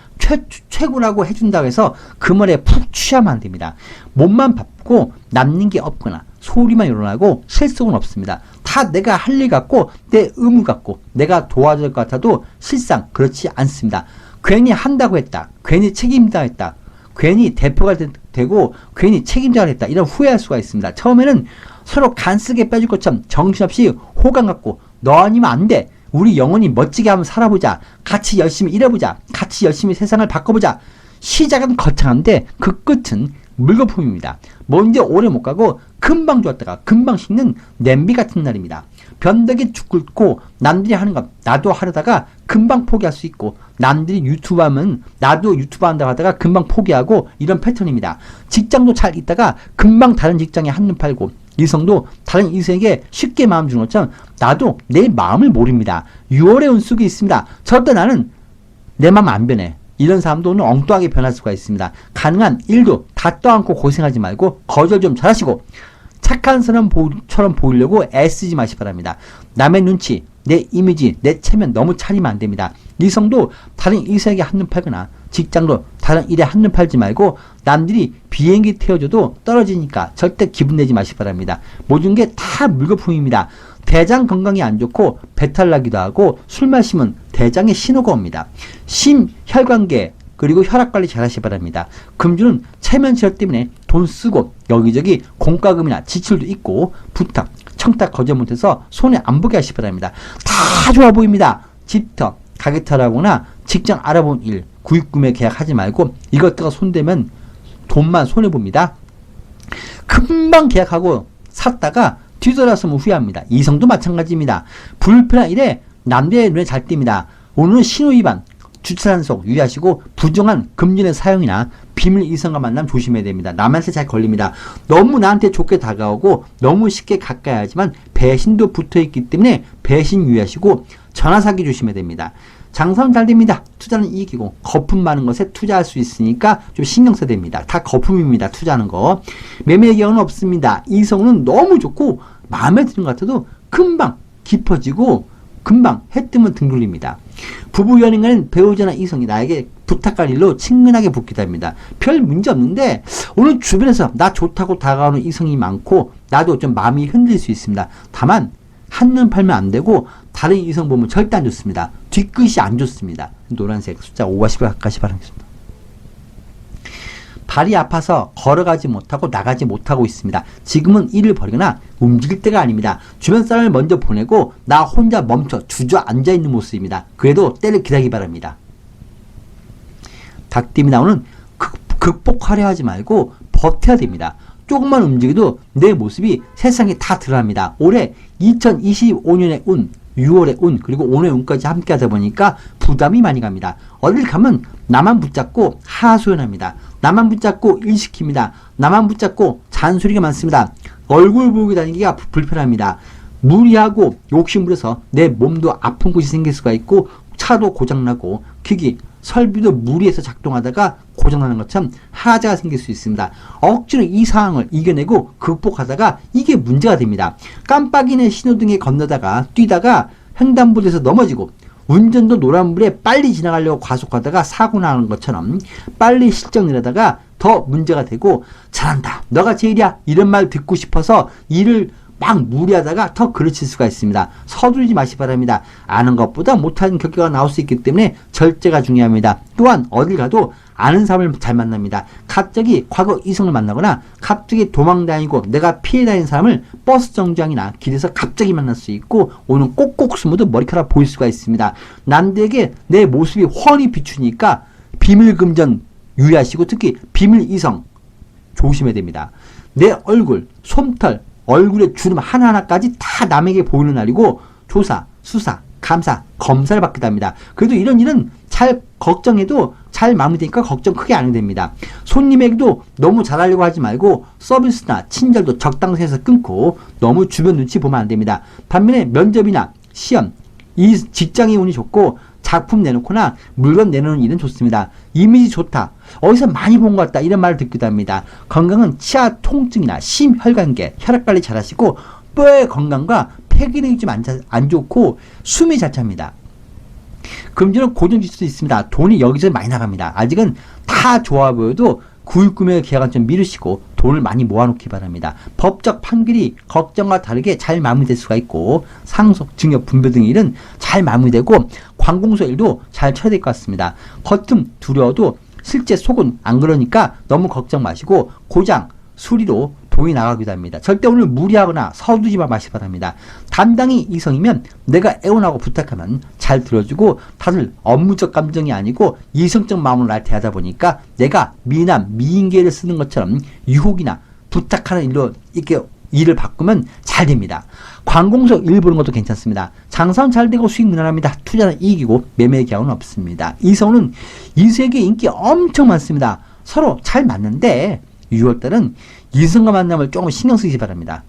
최고라고 해준다고 해서 그 말에 푹 취하면 안 됩니다. 몸만 바쁘고 남는 게 없거나 소리만 일어나고 실속은 없습니다. 다 내가 할 일 같고 내 의무 같고 내가 도와줄 것 같아도 실상 그렇지 않습니다. 괜히 한다고 했다. 괜히 책임다 했다. 괜히 대표가 되고 괜히 책임자가 됐다. 이런 후회할 수가 있습니다. 처음에는 서로 간쓰게 빼줄 것처럼 정신없이 호감 갖고 너 아니면 안 돼. 우리 영원히 멋지게 한번 살아보자. 같이 열심히 일해보자. 같이 열심히 세상을 바꿔보자. 시작은 거창한데 그 끝은 물거품입니다. 먼저 오래 못 가고 금방 좋았다가 금방 식는 냄비 같은 날입니다. 변덕이 죽고 남들이 하는 것 나도 하려다가 금방 포기할 수 있고 남들이 유튜브 하면 나도 유튜브 한다고 하다가 금방 포기하고 이런 패턴입니다. 직장도 잘 있다가 금방 다른 직장에 한눈 팔고 이성도 다른 이성에게 쉽게 마음 주는 것처럼 나도 내 마음을 모릅니다. 6월의 운석이 있습니다. 저때 나는 내 마음 안 변해. 이런 사람도 오늘 엉뚱하게 변할 수가 있습니다. 가능한 일도 다 떠안고 고생하지 말고 거절 좀 잘하시고 착한 사람처럼 보이려고 애쓰지 마시기 바랍니다. 남의 눈치, 내 이미지, 내 체면 너무 차리면 안 됩니다. 이성도 다른 이성에게 한눈 팔거나 직장도 다른 일에 한눈 팔지 말고 남들이 비행기 태워줘도 떨어지니까 절대 기분 내지 마시기 바랍니다. 모든 게 다 물거품입니다. 대장 건강이 안 좋고 배탈 나기도 하고 술 마시면 대장에 신호가 옵니다. 심혈관계 그리고 혈압관리 잘 하시기 바랍니다. 금주는 체면 치료 때문에 돈 쓰고 여기저기 공과금이나 지출도 있고 부탁, 청탁 거절 못해서 손해 안 보게 하시기 바랍니다. 다 좋아 보입니다. 집터, 가게터라거나 직장 알아본 일, 구입구매 계약하지 말고 이것저것 손대면 돈만 손해봅니다. 금방 계약하고 샀다가 뒤돌아서면 후회합니다. 이성도 마찬가지입니다. 불편한 일에 남들의 눈에 잘 띕니다. 오늘은 신호위반, 주차단속 유의하시고 부정한 금전의 사용이나 비밀 이성과 만남 조심해야 됩니다. 남한테 잘 걸립니다. 너무 나한테 좋게 다가오고 너무 쉽게 가까이 하지만 배신도 붙어있기 때문에 배신 유의하시고 전화 사기 조심해야 됩니다. 장사는 잘 됩니다. 투자는 이익이고 거품 많은 것에 투자할 수 있으니까 좀 신경 써야 됩니다. 다 거품입니다. 투자하는 거. 매매 경우는 없습니다. 이성은 너무 좋고 마음에 드는 것 같아도 금방 깊어지고 금방 해 뜨면 등 돌립니다. 부부 연인간은 배우자나 이성이 나에게 부탁할 일로 친근하게 붙기도 합니다. 별 문제 없는데 오늘 주변에서 나 좋다고 다가오는 이성이 많고 나도 좀 마음이 흔들릴 수 있습니다. 다만 한눈 팔면 안 되고 다른 이성 보면 절대 안 좋습니다. 뒤끝이 안 좋습니다. 노란색 숫자 50을 가까이 바라겠습니다. 발이 아파서 걸어가지 못하고 나가지 못하고 있습니다. 지금은 일을 벌이거나 움직일 때가 아닙니다. 주변 사람을 먼저 보내고 나 혼자 멈춰 주저앉아 있는 모습입니다. 그래도 때를 기다리기 바랍니다. 닭띠이 나오는 극복하려 하지 말고 버텨야 됩니다. 조금만 움직여도 내 모습이 세상에 다 드러납니다. 올해 2025년의 운, 6월의 운, 그리고 오늘의 운까지 함께 하다 보니까 부담이 많이 갑니다. 어딜 가면 나만 붙잡고 하소연합니다. 나만 붙잡고 일 시킵니다. 나만 붙잡고 잔소리가 많습니다. 얼굴 보고 다니기가 불편합니다. 무리하고 욕심부려서 내 몸도 아픈 곳이 생길 수가 있고 차도 고장나고 기기, 설비도 무리해서 작동하다가 고장나는 것처럼 하자가 생길 수 있습니다. 억지로 이 상황을 이겨내고 극복하다가 이게 문제가 됩니다. 깜빡이는 신호등에 건너다가 뛰다가 횡단보도에서 넘어지고 운전도 노란불에 빨리 지나가려고 과속하다가 사고 나는 것처럼 빨리 실적 내려다가 더 문제가 되고 잘한다, 너가 제일이야 이런 말 듣고 싶어서 일을 막 무리하다가 더 그르칠 수가 있습니다. 서두르지 마시 바랍니다. 아는 것보다 못하는 결과가 나올 수 있기 때문에 절제가 중요합니다. 또한 어딜 가도 아는 사람을 잘 만납니다. 갑자기 과거 이성을 만나거나 갑자기 도망다니고 내가 피해 다닌 사람을 버스 정류장이나 길에서 갑자기 만날 수 있고 오늘 꼭꼭 숨어도 머리카락 보일 수가 있습니다. 남들에게 내 모습이 훤히 비추니까 비밀금전 유의하시고 특히 비밀 이성 조심해야 됩니다. 내 얼굴, 솜털, 얼굴의 주름 하나하나까지 다 남에게 보이는 날이고 조사, 수사, 감사, 검사를 받기도 합니다. 그래도 이런 일은 잘 걱정해도 잘 마무리되니까 걱정 크게 안 해도 됩니다. 손님에게도 너무 잘하려고 하지 말고 서비스나 친절도 적당선에서 끊고 너무 주변 눈치 보면 안 됩니다. 반면에 면접이나 시험, 이 직장의 운이 좋고 작품 내놓거나 물건 내놓는 일은 좋습니다. 이미지 좋다, 어디서 많이 본 것 같다 이런 말을 듣기도 합니다. 건강은 치아 통증이나 심혈관계, 혈압관리 잘 하시고 뼈의 건강과 폐 기능이 좀 안 좋고 숨이 잘 찹니다. 금전은 고정질 수도 있습니다. 돈이 여기저기 많이 나갑니다. 아직은 다 좋아 보여도 구입구매 계약은 좀 미루시고 돈을 많이 모아놓기 바랍니다. 법적 판결이 걱정과 다르게 잘 마무리될 수가 있고 상속, 증여, 분배 등의 일은 잘 마무리되고 관공서 일도 잘 쳐야 될 것 같습니다. 겉은 두려워도 실제 속은 안 그러니까 너무 걱정 마시고 고장, 수리로 돈이 나가기도 합니다. 절대 오늘 무리하거나 서두르지 마시기 바랍니다. 담당이 이성이면 내가 애원하고 부탁하면 잘 들어주고 다들 업무적 감정이 아니고 이성적 마음으로 날 대하다 보니까 내가 미남, 미인계를 쓰는 것처럼 유혹이나 부탁하는 일로 이렇게 일을 바꾸면 잘 됩니다. 관공서 일 보는 것도 괜찮습니다. 장사는 잘 되고 수익 무난합니다. 투자는 이익이고 매매 계약은 없습니다. 이성은 이세계 인기 엄청 많습니다. 서로 잘 맞는데 6월달은 이성과 만남을 조금 신경 쓰시기 바랍니다.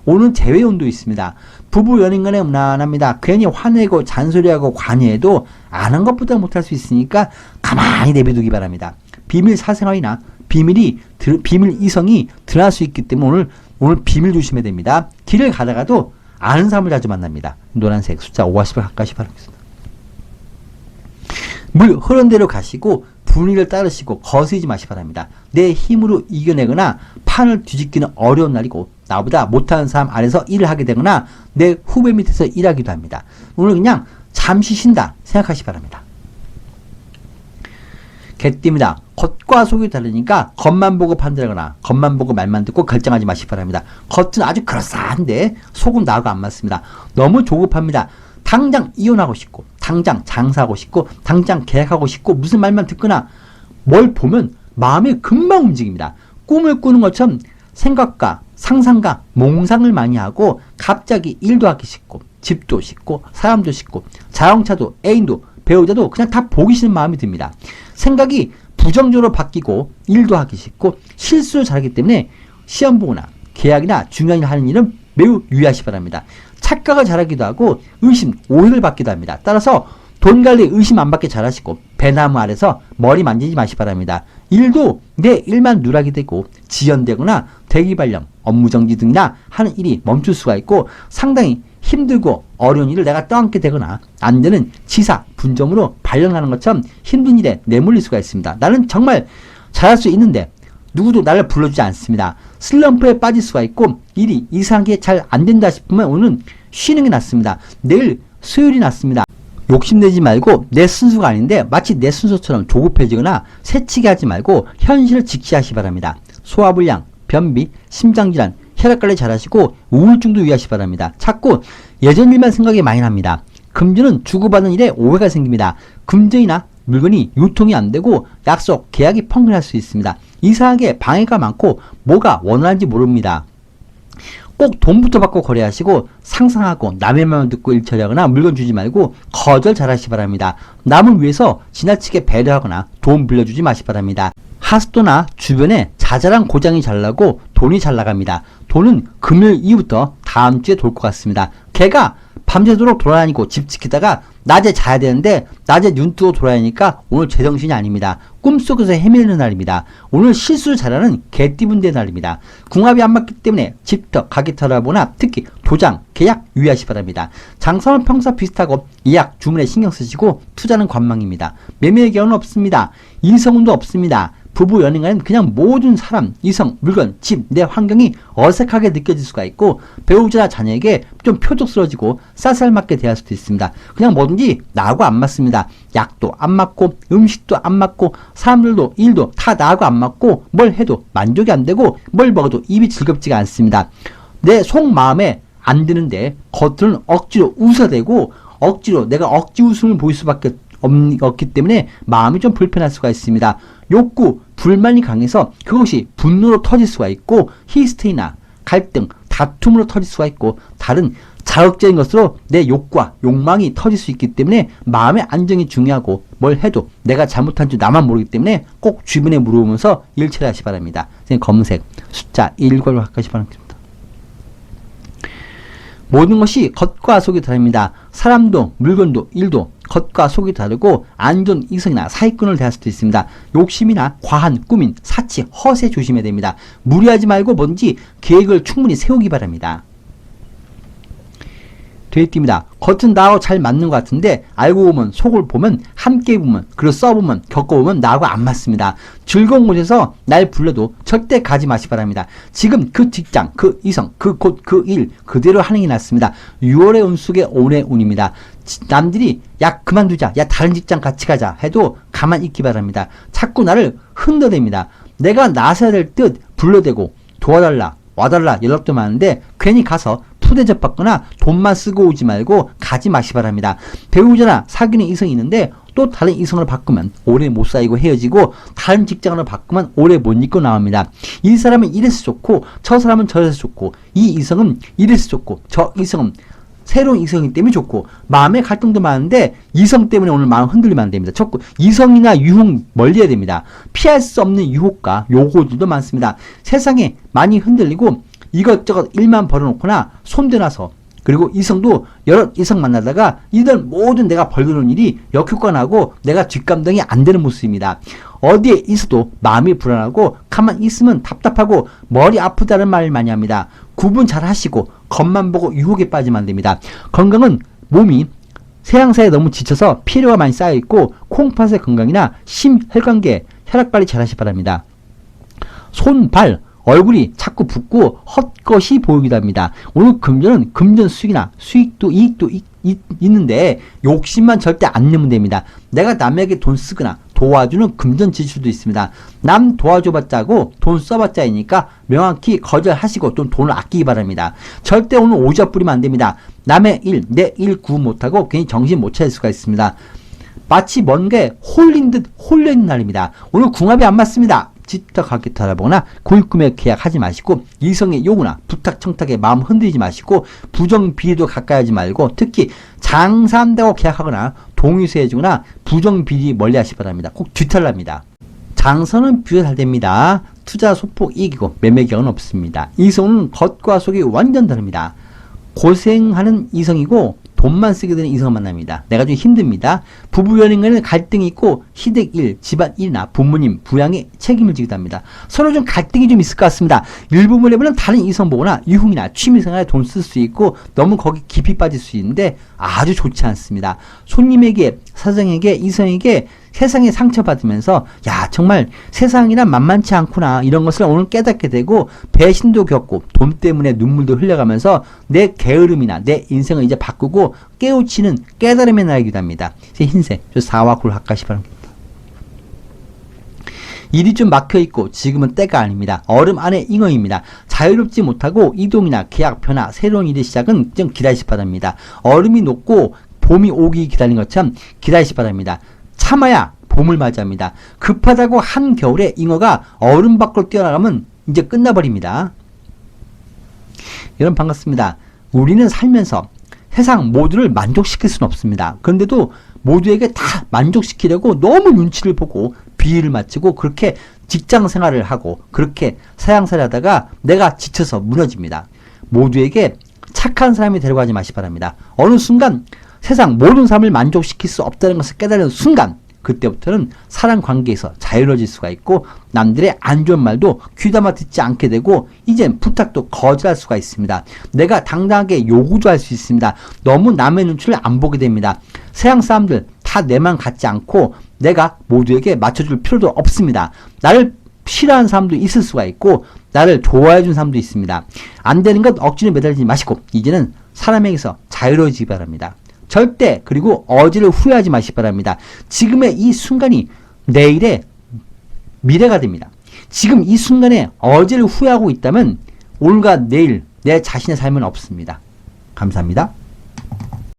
오늘 재회운도 있습니다. 부부 연인 간에 무난합니다. 괜히 화내고 잔소리하고 관여해도 아는 것보다 못할 수 있으니까 가만히 내비두기 바랍니다. 비밀 사생활이나 비밀 이성이 드러날 수 있기 때문에 오늘 비밀 조심해야 됩니다. 길을 가다가도 아는 사람을 자주 만납니다. 노란색 숫자 50을 가까이 바라겠습니다. 물 흐른 대로 가시고 분위기를 따르시고 거스르지 마시기 바랍니다. 내 힘으로 이겨내거나 판을 뒤집기는 어려운 날이고 나보다 못하는 사람 아래서 일을 하게 되거나 내 후배 밑에서 일하기도 합니다. 오늘 그냥 잠시 쉰다 생각하시기 바랍니다. 개띠입니다. 겉과 속이 다르니까 겉만 보고 판단하거나 겉만 보고 말만 듣고 결정하지 마시기 바랍니다. 겉은 아주 그럴싸한데 속은 나하고 안 맞습니다. 너무 조급합니다. 당장 이혼하고 싶고 당장 장사하고 싶고 당장 계약하고 싶고 무슨 말만 듣거나 뭘 보면 마음이 금방 움직입니다. 꿈을 꾸는 것처럼 생각과 상상과 몽상을 많이 하고 갑자기 일도 하기 싫고 집도 싫고 사람도 싫고 자동차도 애인도 배우자도 그냥 다 보기 싫은 마음이 듭니다. 생각이 부정적으로 바뀌고 일도 하기 싫고 실수를 잘하기 때문에 시험 보거나 계약이나 중요한 일 하는 일은 매우 유의하시기 바랍니다. 착각을 잘하기도 하고 의심, 오해를 받기도 합니다. 따라서 돈 관리 의심 안 받게 잘하시고 배나무 아래서 머리 만지지 마시 바랍니다. 일도 내 일만 누락이 되고 지연되거나 대기 발령, 업무 정지 등이나 하는 일이 멈출 수가 있고 상당히 힘들고 어려운 일을 내가 떠안게 되거나 안 되는 치사, 분점으로 발령하는 것처럼 힘든 일에 내몰릴 수가 있습니다. 나는 정말 잘할 수 있는데 누구도 나를 불러주지 않습니다. 슬럼프에 빠질 수가 있고 일이 이상하게 잘 안 된다 싶으면 오늘은 쉬는 게 낫습니다. 내일 수요일이 낫습니다. 욕심내지 말고 내 순서가 아닌데 마치 내 순서처럼 조급해지거나 새치게 하지 말고 현실을 직시하시 바랍니다. 소화불량, 변비, 심장질환, 혈압관리 잘하시고 우울증도 유의하시 바랍니다. 자꾸 예전 일만 생각이 많이 납니다. 금전은 주고받는 일에 오해가 생깁니다. 금전이나 물건이 유통이 안 되고 약속, 계약이 펑크날 수 있습니다. 이상하게 방해가 많고 뭐가 원활한지 모릅니다. 꼭 돈부터 받고 거래하시고 상상하고 남의 말만 듣고 일 처리하거나 물건 주지 말고 거절 잘하시 바랍니다. 남을 위해서 지나치게 배려하거나 돈 빌려주지 마시 바랍니다. 하수도나 주변에 자잘한 고장이 잘 나고 돈이 잘 나갑니다. 돈은 금요일 이후부터 다음 주에 돌 것 같습니다. 개가 밤새도록 돌아다니고 집 지키다가 낮에 자야 되는데 낮에 눈 뜨고 돌아다니니까 오늘 제정신이 아닙니다. 꿈속에서 헤매는 날입니다. 오늘 실수를 잘하는 개띠분들의 날입니다. 궁합이 안 맞기 때문에 집터, 가게 털어보나 특히 도장, 계약 유의하시 바랍니다. 장사는 평소 비슷하고 예약, 주문에 신경 쓰시고 투자는 관망입니다. 매매의 경우는 없습니다. 이성운도 없습니다. 부부 연인간은 그냥 모든 사람, 이성, 물건, 집, 내 환경이 어색하게 느껴질 수가 있고 배우자나 자녀에게 좀 표적스러워지고 쌀쌀맞게 대할 수도 있습니다. 그냥 뭐든지 나하고 안 맞습니다. 약도 안 맞고 음식도 안 맞고 사람들도 일도 다 나하고 안 맞고 뭘 해도 만족이 안 되고 뭘 먹어도 입이 즐겁지가 않습니다. 내 속마음에 안 드는데 겉으로는 억지로 웃어대고 억지로 내가 억지 웃음을 보일 수밖에 없기 때문에 마음이 좀 불편할 수가 있습니다. 욕구, 불만이 강해서 그것이 분노로 터질 수가 있고 히스테리나 갈등, 다툼으로 터질 수가 있고 다른 자극적인 것으로 내 욕구와 욕망이 터질 수 있기 때문에 마음의 안정이 중요하고 뭘 해도 내가 잘못한 줄 나만 모르기 때문에 꼭 주변에 물어보면서 일처리 하시 바랍니다. 검은색 숫자 1걸로 하시 바랍니다. 모든 것이 겉과 속이 다릅니다. 사람도 물건도 일도 겉과 속이 다르고 안 좋은 이성이나 사기꾼을 대할 수도 있습니다. 욕심이나 과한 꾸민, 사치, 허세 조심해야 됩니다. 무리하지 말고 뭔지 계획을 충분히 세우기 바랍니다. 돼지띠입니다. 겉은 나하고 잘 맞는 것 같은데 알고 보면 속을 보면 함께 보면 그리고 써보면 겪어보면 나하고 안 맞습니다. 즐거운 곳에서 날 불러도 절대 가지 마시 바랍니다. 지금 그 직장, 그 이성, 그 곳, 그 일 그대로 하는 게 낫습니다. 6월의 운 속에 올해 운입니다. 남들이 야 그만두자, 야 다른 직장 같이 가자 해도 가만히 있기 바랍니다. 자꾸 나를 흔들어댑니다. 내가 나서야 될 듯 불러대고 도와달라, 와달라 연락도 많은데 괜히 가서 푸대접 받거나 돈만 쓰고 오지 말고 가지 마시 바랍니다. 배우자나 사귀는 이성이 있는데 또 다른 이성을 바꾸면 오래 못 사귀고 헤어지고 다른 직장으로 바꾸면 오래 못 입고 나옵니다. 이 사람은 이래서 좋고 저 사람은 저래서 좋고 이 이성은 이래서 좋고 저 이성은 새로운 이성이기 때문에 좋고 마음의 갈등도 많은데 이성 때문에 오늘 마음 흔들리면 안 됩니다. 자꾸 이성이나 유혹 멀리해야 됩니다. 피할 수 없는 유혹과 요구들도 많습니다. 세상에 많이 흔들리고 이것저것 일만 벌어놓거나 손대나서 그리고 이성도 여러 이성 만나다가 이들 모든 내가 벌려놓은 일이 역효과 나고 내가 뒷감당이 안 되는 모습입니다. 어디에 있어도 마음이 불안하고 가만히 있으면 답답하고 머리 아프다는 말을 많이 합니다. 구분 잘 하시고 겉만 보고 유혹에 빠지면 안 됩니다. 건강은 몸이 세상사에 너무 지쳐서 피로가 많이 쌓여있고 콩팥의 건강이나 심혈관계 혈압관리 잘 하시 바랍니다. 손, 발, 얼굴이 자꾸 붓고 헛것이 보이기도 합니다. 오늘 금전은 금전 수익이나 수익도 이익도 있는데 욕심만 절대 안 내면 됩니다. 내가 남에게 돈 쓰거나 도와주는 금전 지출도 있습니다. 남 도와줘봤자고 돈 써봤자이니까 명확히 거절하시고 좀 돈을 아끼기 바랍니다. 절대 오늘 오저 뿌리면 안 됩니다. 남의 일, 내 일 구분 못하고 괜히 정신 못 차릴 수가 있습니다. 마치 뭔가에 홀린 듯 홀려있는 날입니다. 오늘 궁합이 안 맞습니다. 집터 가게 달아보거나 고입금액 계약하지 마시고 이성의 요구나 부탁 청탁에 마음 흔들리지 마시고 부정 비리도 가까이 하지 말고 특히 장사한다고 계약하거나 동의서 해주거나 부정 비리 멀리 하시 바랍니다. 꼭 뒤탈납니다. 장사는 비교 잘 됩니다. 투자 소폭 이기고 매매 경은 없습니다. 이성은 겉과 속이 완전 다릅니다. 고생하는 이성이고 돈만 쓰게 되는 이성을 만납니다. 내가 좀 힘듭니다. 부부 연인간에는 갈등이 있고 시댁 일, 집안 일이나 부모님, 부양에 책임을 지기도 합니다. 서로 좀 갈등이 좀 있을 것 같습니다. 일부분에 보면 다른 이성 보거나 유흥이나 취미생활에 돈 쓸 수 있고 너무 거기 깊이 빠질 수 있는데 아주 좋지 않습니다. 손님에게, 사장에게, 이성에게 세상에 상처받으면서 야 정말 세상이란 만만치 않구나 이런 것을 오늘 깨닫게 되고 배신도 겪고 돈 때문에 눈물도 흘려가면서 내 게으름이나 내 인생을 이제 바꾸고 깨우치는 깨달음의 날이기도 합니다. 흰색 사와 굴하까시 바랍니다. 일이 좀 막혀있고 지금은 때가 아닙니다. 얼음 안에 잉어입니다. 자유롭지 못하고 이동이나 계약 변화 새로운 일의 시작은 좀 기다리시 바랍니다. 얼음이 녹고 봄이 오기 기다린 것처럼 기다리시 바랍니다. 참아야 봄을 맞이합니다. 급하다고 한겨울에 잉어가 얼음 밖으로 뛰어나가면 이제 끝나버립니다. 여러분 반갑습니다. 우리는 살면서 세상 모두를 만족시킬 수는 없습니다. 그런데도 모두에게 다 만족시키려고 너무 눈치를 보고 비위를 맞추고 그렇게 직장 생활을 하고 그렇게 사양살이 하다가 내가 지쳐서 무너집니다. 모두에게 착한 사람이 되려고 하지 마시 바랍니다. 어느 순간 세상 모든 사람을 만족시킬 수 없다는 것을 깨달은 순간 그때부터는 사람 관계에서 자유로워질 수가 있고 남들의 안 좋은 말도 귀담아 듣지 않게 되고 이젠 부탁도 거절할 수가 있습니다. 내가 당당하게 요구도 할 수 있습니다. 너무 남의 눈치를 안 보게 됩니다. 세상 사람들 다 내 맘 같지 않고 내가 모두에게 맞춰줄 필요도 없습니다. 나를 싫어하는 사람도 있을 수가 있고 나를 좋아해 준 사람도 있습니다. 안 되는 것 억지로 매달리지 마시고 이제는 사람에게서 자유로워지기 바랍니다. 절대 그리고 어제를 후회하지 마시기 바랍니다. 지금의 이 순간이 내일의 미래가 됩니다. 지금 이 순간에 어제를 후회하고 있다면 오늘과 내일 내 자신의 삶은 없습니다. 감사합니다.